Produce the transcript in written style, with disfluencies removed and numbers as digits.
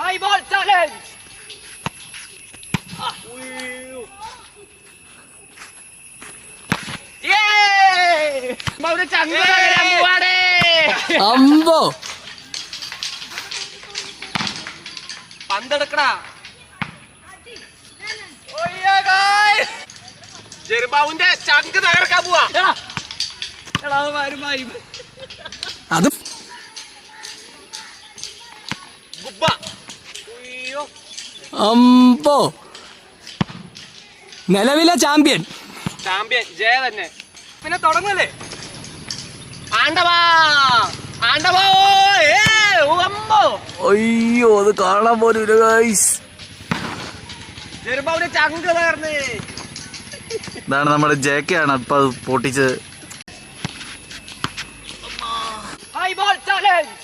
High ball challenge. അമ്പോ പന്തെടുക്കടാ. ജെറുബാവുന്റെ ചങ്ക് തകർക്കാൻ പോവാ. അത് അമ്പോ നിലവിലെ ചാമ്പ്യൻ ജയ തന്നെ. പിന്നെ തുടങ്ങല്ലേ ആണ്ടവാ ആണ്ടവോ. അയ്യോ അത് കാണാൻ പോലും ജെറുബാവുന്റെ ചങ്ക് തകർന്ന്. ഇതാണ് നമ്മുടെ JK ആണ് ഇപ്പൊ പൊട്ടിച്ചത്. High ball challenge.